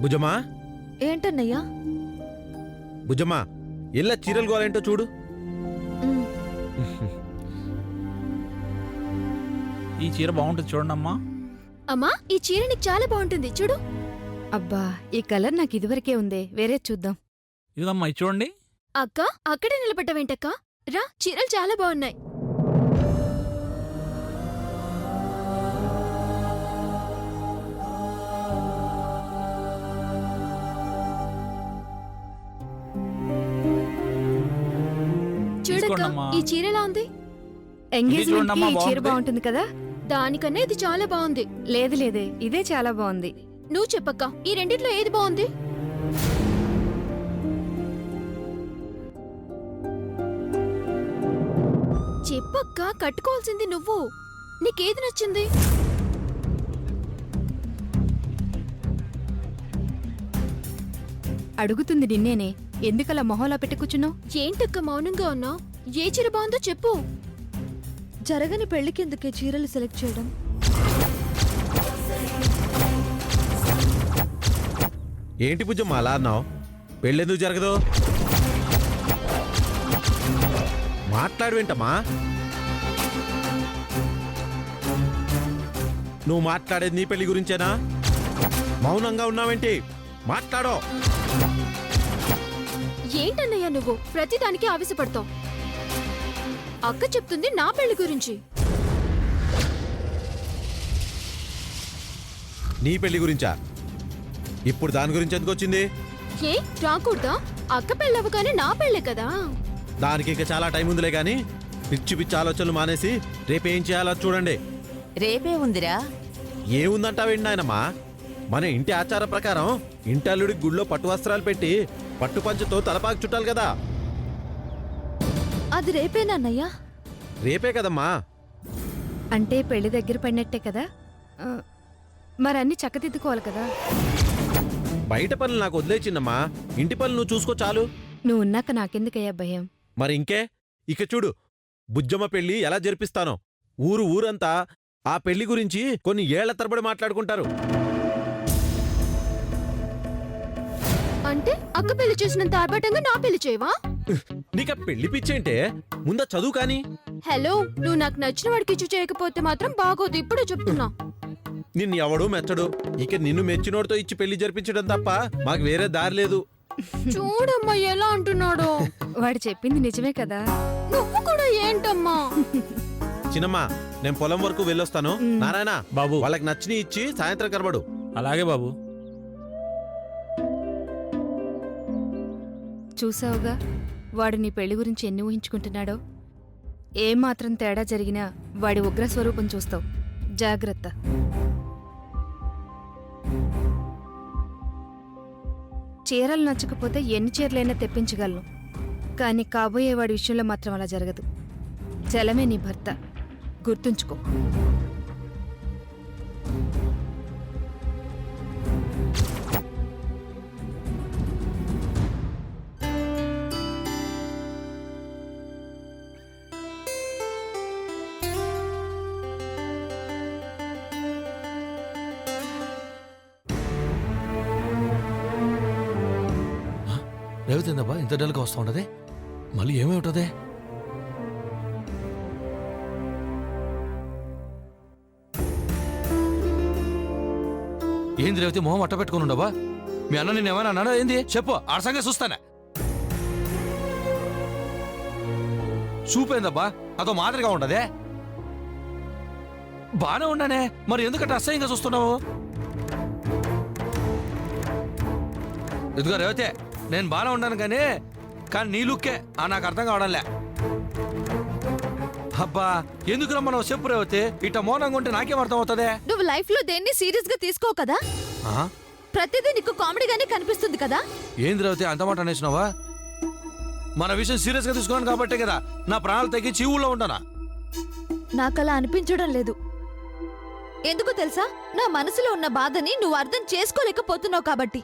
భుజమా ఏంటన్నయ్యా? భుజమా ఇలా చీరలు గోలేంటో చూడు. ఈ చీర బాగుంటుంది చూడండి అమ్మా. అమ్మా, ఈ చీర నీకు చాలా బాగుంటుంది చూడు. అబ్బా, ఈ కలర్ నాకు ఇదివరకే ఉందే, వేరే చూద్దాం. ఇదమ్మా ఇది చూడండి. అక్క, అక్కడే నిలబడ్డావేంటక్క? రా, చీరలు చాలా బాగున్నాయి. చూడక్క, తీసుకోండమ్మా. ఈ చీర ఎలా ఉంది? ఎంగేజ్మెంట్ కి చూడమ్మా, ఈ చీర బాగుంది. బాగుంటుంది కదా? దానికన్నా ఇది చాలా బాగుంది. లేదు లేదే, ఇదే చాలా బాగుంది. నువ్వు చెప్పక్క, ఈ రెండిట్లో ఏది బాగుంది? చెప్పక్క, కట్టుకోవాల్సింది నువ్వు. నీకేది నచ్చింది? అడుగుతుంది నిన్నేనే, ఎందుకలా మొహంలా పెట్టి కూర్చున్నావు? ఏంటక్క మౌనంగా ఉన్నావు? ఏ చీర బాగుందో చెప్పు. జరగని పెళ్లికెందుకే చీరలు సెలెక్ట్ చేయడం? ఏంటి భుజమ్మా అలా అన్నావు? పెళ్ళెందుకు జరగదు? మాట్లాడవేంటమ్మా? నువ్వు మాట్లాడేది నీ పెళ్లి గురించేనా? మౌనంగా ఉన్నావేంటి? మాట్లాడో. ఏంటన్నయ్యా నువ్వు ప్రతిదానికి ఆవేశపడతావు? అక్క చెప్తుంది నా పెళ్లి గురించి. నీ పెళ్లి గురించా? ఇప్పుడు దాని గురించి ఎందుకు వచ్చింది? ఏ రాకూడదా? అక్క పెళ్ళవగానే నా పెళ్ళే కదా. దానికి ఇంకా చాలా టైం ఉందిలే గాని పిచ్చి పిచ్చి ఆలోచనలు మానేసి రేపేం చేయాలో చూడండి. రేపే ఉందిరా. ఏముందంటావేంటి నాయనమ్మా? మన ఇంటి ఆచార ప్రకారం ఇంటల్లుడికి గుళ్ళో పట్టు వస్త్రాలు పెట్టి పట్టు పంచతో తలపాకు చుట్టాలి కదా. అది రేపేనన్నయ్యా? రేపే కదమ్మా. అంటే పెళ్లి దగ్గర పడినట్టే కదా? మరన్నీ చక్కదిద్దుకోవాలి కదా. బయట పనులు నాకు వదిలేచిన్నమ్మా, ఇంటి పనులు నువ్వు చూసుకో చాలు. నువ్వు ఉన్నాక నాకెందుకయ్యా భయం? మరి ఇంకే, ఇక చూడు బుజ్జమ్మ పెళ్లి ఎలా జరిపిస్తానో. ఊరంతా ఆ పెళ్లి గురించి కొన్ని ఏళ్ల తరబడి మాట్లాడుకుంటారు. అంటే అక్క పెళ్లి చేసినంత ఆర్భాటంగా నా పెళ్లి చేయవా? నీక పెళ్లి పిచ్చేంటే ముందా చదువు కాని. హలో, నువ్వు నాకు నచ్చిన వాడికి ఇచ్చి చేయకపోతే మాత్రం బాగోదు, ఇప్పుడే చెప్తున్నా. నిన్ను ఎవడూ మెచ్చడు. ఇక నిన్ను మెచ్చినోడితో ఇచ్చి పెళ్లి జరిపించడం తప్ప మాకు వేరే దారి లేదు. చూడమ్మా ఎలా అంటున్నాడు. వాడు చెప్పింది నిజమే కదా. నువ్వు కూడా ఏంటమ్మా? చిన్నమ్మా, నేను పొలం వరకు వెళ్ళొస్తాను. నారాయణ బాబు. వాళ్ళకి నచ్చిన ఇచ్చి సాయంత్రం కనబడు. అలాగే బాబు. చూసావుగా, వాడు నీ పెళ్లి గురించి ఎన్ని ఊహించుకుంటున్నాడో. ఏమాత్రం తేడా జరిగినా వాడి ఉగ్ర స్వరూపం చూస్తావు. జాగ్రత్త. చీరలు నచ్చకపోతే ఎన్ని చీరలైనా తెప్పించగలను, కానీ కాబోయేవాడి విషయంలో మాత్రం అలా జరగదు. జలమే నీ భర్త, గుర్తుంచుకో. రేవతిందబ్బా ఇంత డల్గా వస్తూ ఉంటది? మళ్ళీ ఏమై ఉంటది? ఏంది రేవతి మొహం అట్ట పెట్టుకుని ఉండవా? మీ అన్న నేను ఏమైనా అన్నాడా ఏంది? చెప్పు, ఆడ సంగతి చూస్తానే. చూపేందబ్బా అదో మాదిరిగా ఉండదే? బానే ఉండనే, మరి ఎందుకంటే అసహ్యంగా చూస్తున్నావు? ఇదిగో రేవతే, నేను బానే ఉన్నాను కానీ నీ లుక్కే నాకు అర్థం కావడంలే. అబ్బా ఎందుకు రమ్మన్నావు చెప్పు రేవతే. ఇట్ట మౌనంగా ఉంటే నాకేం అర్థం అవుతుంది? నువ్వు లైఫ్ లో దేన్ని సీరియస్ గా తీసుకో కదా. ప్రతిదీ నీకు కామెడీగానే కనిపిస్తుంది కదా. ఏంది రేవతే అంత మాట అనేసినావా? మన విషయం సీరియస్ గా తీసుకోను కాబట్టే కదా నా ప్రాణాలు తగ్గించి ఊళ్ళో ఉంటానా. నాకలా అనిపించడం లేదు. ఎందుకు తెలుసా? నా మనసులో ఉన్న బాధని నువ్వు అర్థం చేసుకోలేకపోతున్నావు కాబట్టి.